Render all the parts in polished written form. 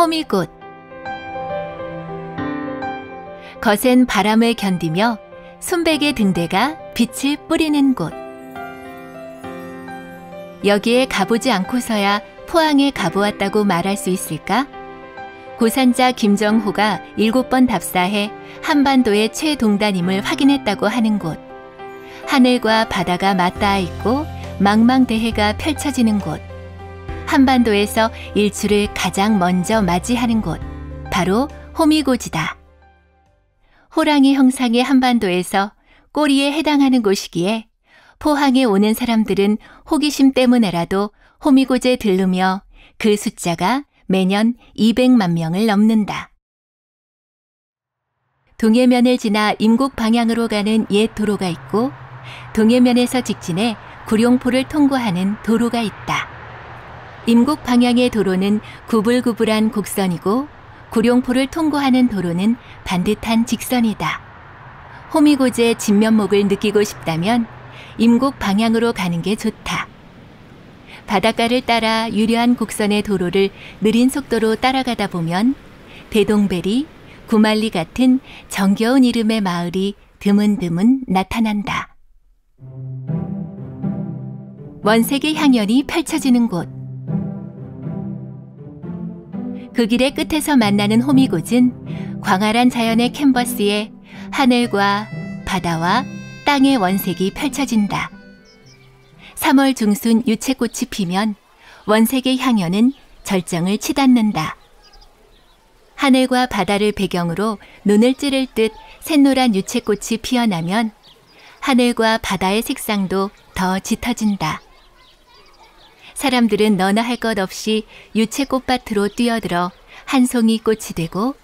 호미곶. 거센 바람을 견디며 순백의 등대가 빛을 뿌리는 곳. 여기에 가보지 않고서야 포항에 가보았다고 말할 수 있을까? 고산자 김정호가 7번 답사해 한반도의 최동단임을 확인했다고 하는 곳. 하늘과 바다가 맞닿아 있고 망망대해가 펼쳐지는 곳. 한반도에서 일출을 가장 먼저 맞이하는 곳. 바로 호미곶이다. 호랑이 형상의 한반도에서 꼬리에 해당하는 곳이기에 포항에 오는 사람들은 호기심 때문에라도 호미곶에 들르며 그 숫자가 매년 200만 명을 넘는다. 동해면을 지나 임곡 방향으로 가는 옛 도로가 있고 동해면에서 직진해 구룡포를 통과하는 도로가 있다. 임곡 방향의 도로는 구불구불한 곡선이고 구룡포를 통과하는 도로는 반듯한 직선이다. 호미곶의 진면목을 느끼고 싶다면 임곡 방향으로 가는 게 좋다. 바닷가를 따라 유려한 곡선의 도로를 느린 속도로 따라가다 보면 대동베리, 구말리 같은 정겨운 이름의 마을이 드문드문 나타난다. 원색의 향연이 펼쳐지는 곳. 그 길의 끝에서 만나는 호미곶은 광활한 자연의 캔버스에 하늘과 바다와 땅의 원색이 펼쳐진다. 3월 중순 유채꽃이 피면 원색의 향연은 절정을 치닫는다. 하늘과 바다를 배경으로 눈을 찌를 듯 샛노란 유채꽃이 피어나면 하늘과 바다의 색상도 더 짙어진다. 사람들은 너나 할 것 없이 유채꽃밭으로 뛰어들어 한 송이 꽃이 되고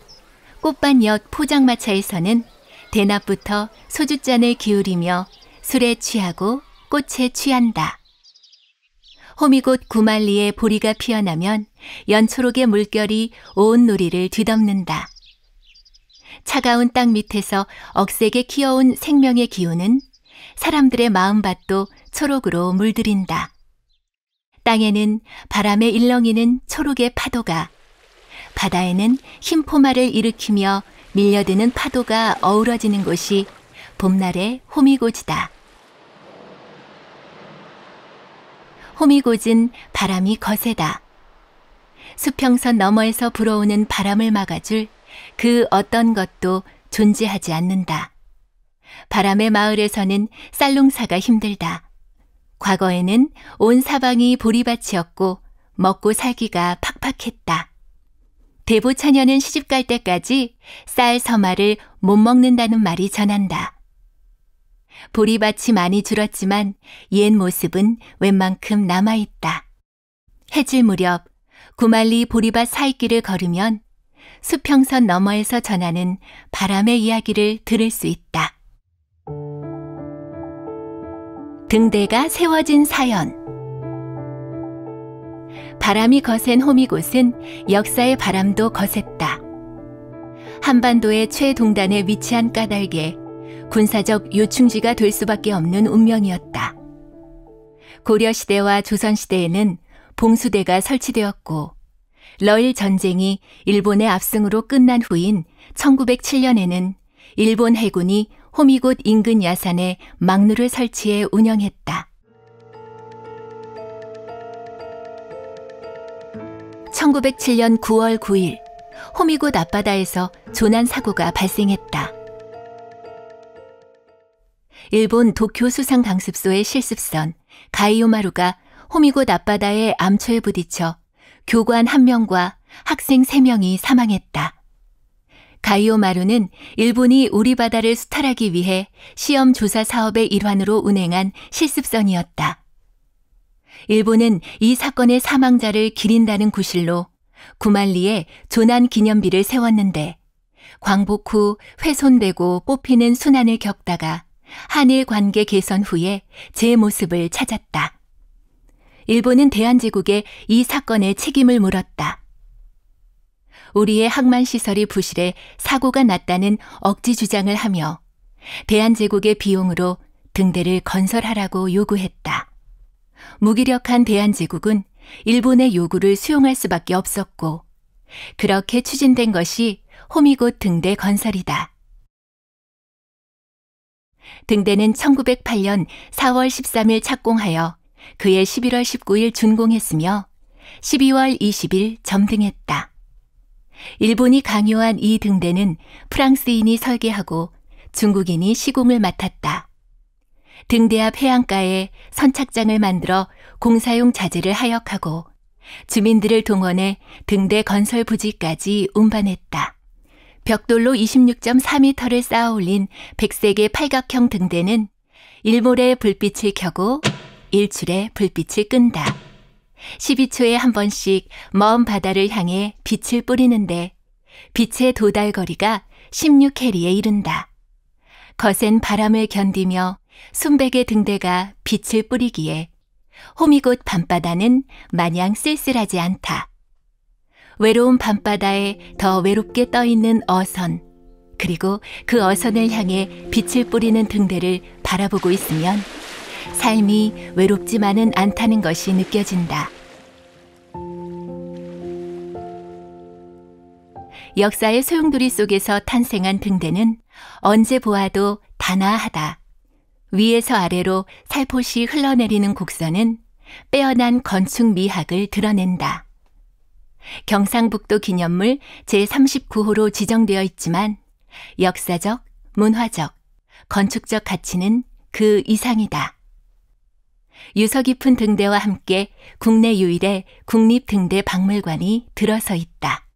꽃밭 옆 포장마차에서는 대낮부터 소주잔을 기울이며 술에 취하고 꽃에 취한다. 호미곶 구말리에 보리가 피어나면 연초록의 물결이 온 누리를 뒤덮는다. 차가운 땅 밑에서 억세게 키워온 생명의 기운은 사람들의 마음밭도 초록으로 물들인다. 땅에는 바람에 일렁이는 초록의 파도가, 바다에는 흰 포마를 일으키며 밀려드는 파도가 어우러지는 곳이 봄날의 호미곶이다. 호미곶은 바람이 거세다. 수평선 너머에서 불어오는 바람을 막아줄 그 어떤 것도 존재하지 않는다. 바람의 마을에서는 쌀농사가 힘들다. 과거에는 온 사방이 보리밭이었고 먹고 살기가 팍팍했다. 대보처녀는 시집갈 때까지 쌀 서말을 못 먹는다는 말이 전한다. 보리밭이 많이 줄었지만 옛 모습은 웬만큼 남아있다. 해질 무렵 구말리 보리밭 사이길을 걸으면 수평선 너머에서 전하는 바람의 이야기를 들을 수 있다. 등대가 세워진 사연. 바람이 거센 호미곶은 역사의 바람도 거셌다. 한반도의 최동단에 위치한 까닭에 군사적 요충지가 될 수밖에 없는 운명이었다. 고려시대와 조선시대에는 봉수대가 설치되었고 러일 전쟁이 일본의 압승으로 끝난 후인 1907년에는 일본 해군이 호미곶 인근 야산에 막루를 설치해 운영했다. 1907년 9월 9일 호미곶 앞바다에서 조난 사고가 발생했다. 일본 도쿄 수상 강습소의 실습선 가이오마루가 호미곶 앞바다의 암초에 부딪혀 교관 1명과 학생 3명이 사망했다. 가이오마루는 일본이 우리 바다를 수탈하기 위해 시험 조사 사업의 일환으로 운행한 실습선이었다. 일본은 이 사건의 사망자를 기린다는 구실로 구말리에 조난 기념비를 세웠는데 광복 후 훼손되고 뽑히는 순환을 겪다가 한일 관계 개선 후에 제 모습을 찾았다. 일본은 대한제국에 이 사건의 책임을 물었다. 우리의 항만시설이 부실해 사고가 났다는 억지 주장을 하며 대한제국의 비용으로 등대를 건설하라고 요구했다. 무기력한 대한제국은 일본의 요구를 수용할 수밖에 없었고 그렇게 추진된 것이 호미곶 등대 건설이다. 등대는 1908년 4월 13일 착공하여 그해 11월 19일 준공했으며 12월 20일 점등했다. 일본이 강요한 이 등대는 프랑스인이 설계하고 중국인이 시공을 맡았다. 등대 앞 해안가에 선착장을 만들어 공사용 자재를 하역하고 주민들을 동원해 등대 건설 부지까지 운반했다. 벽돌로 26.4m를 쌓아 올린 백색의 팔각형 등대는 일몰에 불빛을 켜고 일출에 불빛을 끈다. 12초에 한 번씩 먼 바다를 향해 빛을 뿌리는데 빛의 도달거리가 16해리에 이른다. 거센 바람을 견디며 순백의 등대가 빛을 뿌리기에 호미곶 밤바다는 마냥 쓸쓸하지 않다. 외로운 밤바다에 더 외롭게 떠있는 어선, 그리고 그 어선을 향해 빛을 뿌리는 등대를 바라보고 있으면 삶이 외롭지만은 않다는 것이 느껴진다. 역사의 소용돌이 속에서 탄생한 등대는 언제 보아도 단아하다. 위에서 아래로 살포시 흘러내리는 곡선은 빼어난 건축 미학을 드러낸다. 경상북도 기념물 제39호로 지정되어 있지만 역사적, 문화적, 건축적 가치는 그 이상이다. 유서 깊은 등대와 함께 국내 유일의 국립등대박물관이 들어서 있다.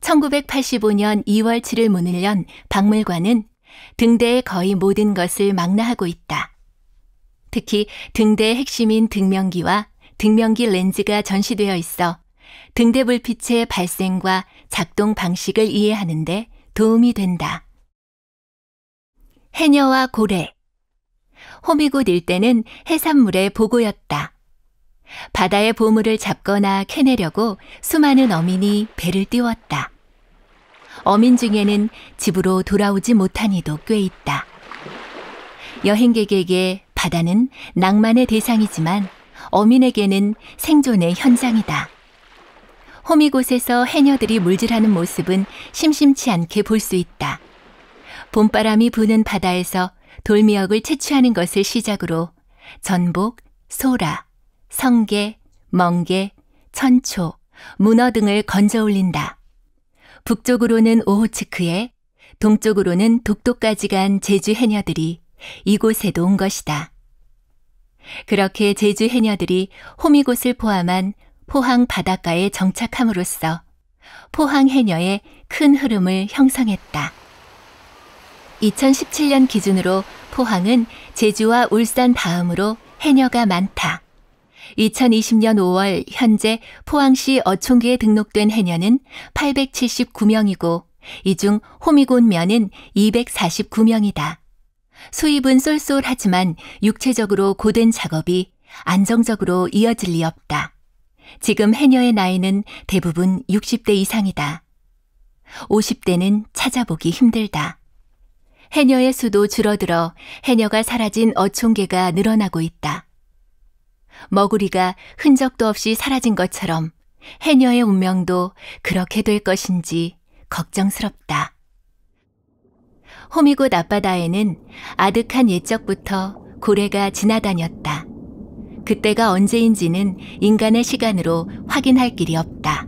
1985년 2월 7일 문을 연 박물관은 등대의 거의 모든 것을 망라하고 있다. 특히 등대의 핵심인 등명기와 등명기 렌즈가 전시되어 있어 등대 불빛의 발생과 작동 방식을 이해하는 데 도움이 된다. 해녀와 고래. 호미곶 일대는 해산물의 보고였다. 바다의 보물을 잡거나 캐내려고 수많은 어민이 배를 띄웠다. 어민 중에는 집으로 돌아오지 못한 이도 꽤 있다. 여행객에게 바다는 낭만의 대상이지만 어민에게는 생존의 현장이다. 호미곶에서 해녀들이 물질하는 모습은 심심치 않게 볼 수 있다. 봄바람이 부는 바다에서 돌미역을 채취하는 것을 시작으로 전복, 소라, 성게, 멍게, 천초, 문어 등을 건져 올린다. 북쪽으로는 오호츠크에, 동쪽으로는 독도까지 간 제주 해녀들이 이곳에도 온 것이다. 그렇게 제주 해녀들이 호미곶을 포함한 포항 바닷가에 정착함으로써 포항 해녀의 큰 흐름을 형성했다. 2017년 기준으로 포항은 제주와 울산 다음으로 해녀가 많다. 2020년 5월 현재 포항시 어촌계에 등록된 해녀는 879명이고 이 중 호미곶면은 249명이다. 수입은 쏠쏠하지만 육체적으로 고된 작업이 안정적으로 이어질 리 없다. 지금 해녀의 나이는 대부분 60대 이상이다. 50대는 찾아보기 힘들다. 해녀의 수도 줄어들어 해녀가 사라진 어촌계가 늘어나고 있다. 머구리가 흔적도 없이 사라진 것처럼 해녀의 운명도 그렇게 될 것인지 걱정스럽다. 호미곶 앞바다에는 아득한 옛적부터 고래가 지나다녔다. 그때가 언제인지는 인간의 시간으로 확인할 길이 없다.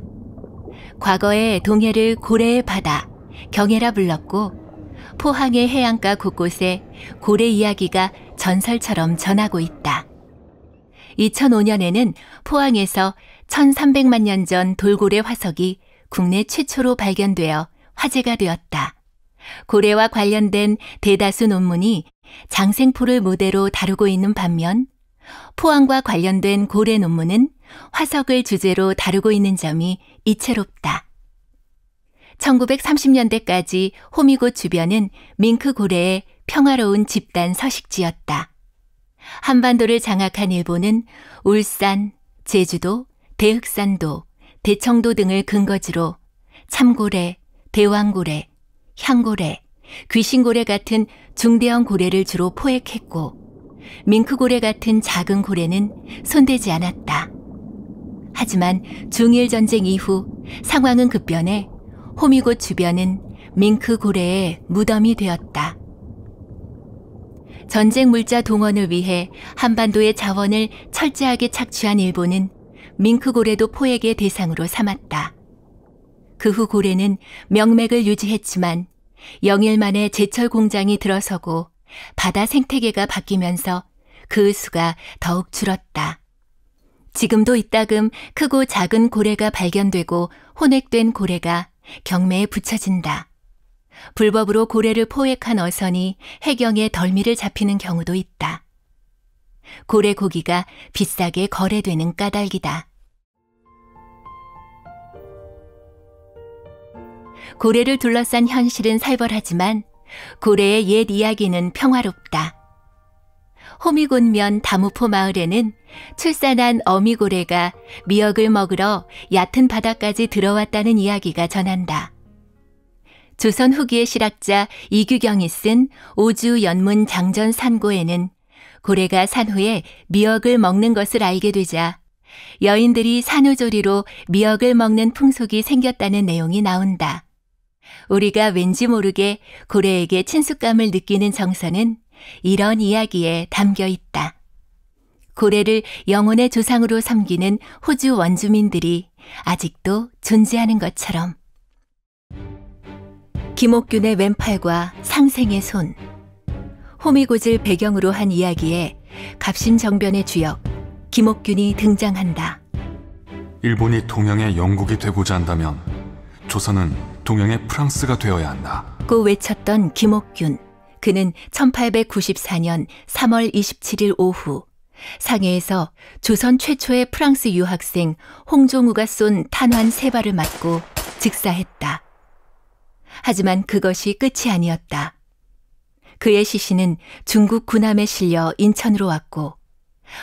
과거에 동해를 고래의 바다, 경해라 불렀고 포항의 해안가 곳곳에 고래 이야기가 전설처럼 전하고 있다. 2005년에는 포항에서 1300만 년 전 돌고래 화석이 국내 최초로 발견되어 화제가 되었다. 고래와 관련된 대다수 논문이 장생포를 무대로 다루고 있는 반면 포항과 관련된 고래 논문은 화석을 주제로 다루고 있는 점이 이채롭다. 1930년대까지 호미곶 주변은 밍크 고래의 평화로운 집단 서식지였다. 한반도를 장악한 일본은 울산, 제주도, 대흑산도, 대청도 등을 근거지로 참고래, 대왕고래, 향고래, 귀신고래 같은 중대형 고래를 주로 포획했고 밍크고래 같은 작은 고래는 손대지 않았다. 하지만 중일전쟁 이후 상황은 급변해 호미곶 주변은 밍크 고래의 무덤이 되었다. 전쟁 물자 동원을 위해 한반도의 자원을 철저하게 착취한 일본은 밍크 고래도 포획의 대상으로 삼았다. 그 후 고래는 명맥을 유지했지만 영일 만에 제철 공장이 들어서고 바다 생태계가 바뀌면서 그 수가 더욱 줄었다. 지금도 이따금 크고 작은 고래가 발견되고 혼획된 고래가 경매에 붙여진다. 불법으로 고래를 포획한 어선이 해경에 덜미를 잡히는 경우도 있다. 고래 고기가 비싸게 거래되는 까닭이다. 고래를 둘러싼 현실은 살벌하지만 고래의 옛 이야기는 평화롭다. 호미곶면 다무포 마을에는 출산한 어미고래가 미역을 먹으러 얕은 바다까지 들어왔다는 이야기가 전한다. 조선 후기의 실학자 이규경이 쓴 오주 연문 장전 산고에는 고래가 산후에 미역을 먹는 것을 알게 되자 여인들이 산후조리로 미역을 먹는 풍속이 생겼다는 내용이 나온다. 우리가 왠지 모르게 고래에게 친숙감을 느끼는 정서는 이런 이야기에 담겨 있다. 고래를 영혼의 조상으로 섬기는 호주 원주민들이 아직도 존재하는 것처럼. 김옥균의 왼팔과 상생의 손. 호미곶을 배경으로 한 이야기에 갑신정변의 주역 김옥균이 등장한다. 일본이 동양의 영국이 되고자 한다면 조선은 동양의 프랑스가 되어야 한다. 고 외쳤던 김옥균. 그는 1894년 3월 27일 오후 상해에서 조선 최초의 프랑스 유학생 홍종우가 쏜 탄환 3발을 맞고 즉사했다. 하지만 그것이 끝이 아니었다. 그의 시신은 중국 군함에 실려 인천으로 왔고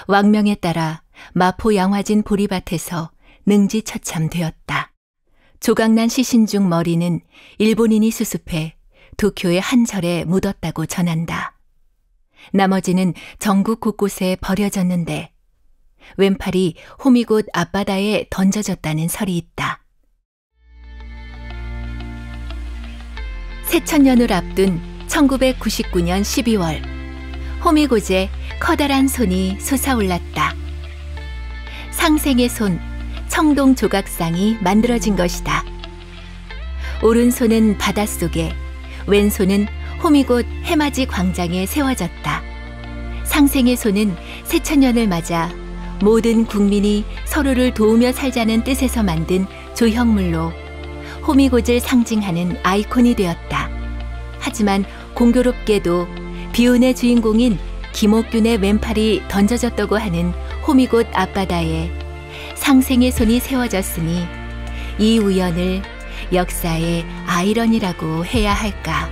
왕명에 따라 마포 양화진 보리밭에서 능지처참되었다. 조각난 시신 중 머리는 일본인이 수습해 도쿄의 한 절에 묻었다고 전한다. 나머지는 전국 곳곳에 버려졌는데 왼팔이 호미곶 앞바다에 던져졌다는 설이 있다. 새천년을 앞둔 1999년 12월 호미곶에 커다란 손이 솟아올랐다. 상생의 손, 청동 조각상이 만들어진 것이다. 오른손은 바닷속에, 왼손은 호미곶 해맞이 광장에 세워졌다. 상생의 손은 새천년을 맞아 모든 국민이 서로를 도우며 살자는 뜻에서 만든 조형물로 호미곶을 상징하는 아이콘이 되었다. 하지만 공교롭게도 비운의 주인공인 김옥균의 왼팔이 던져졌다고 하는 호미곶 앞바다에 상생의 손이 세워졌으니 이 우연을 역사의 아이러니라고 해야 할까.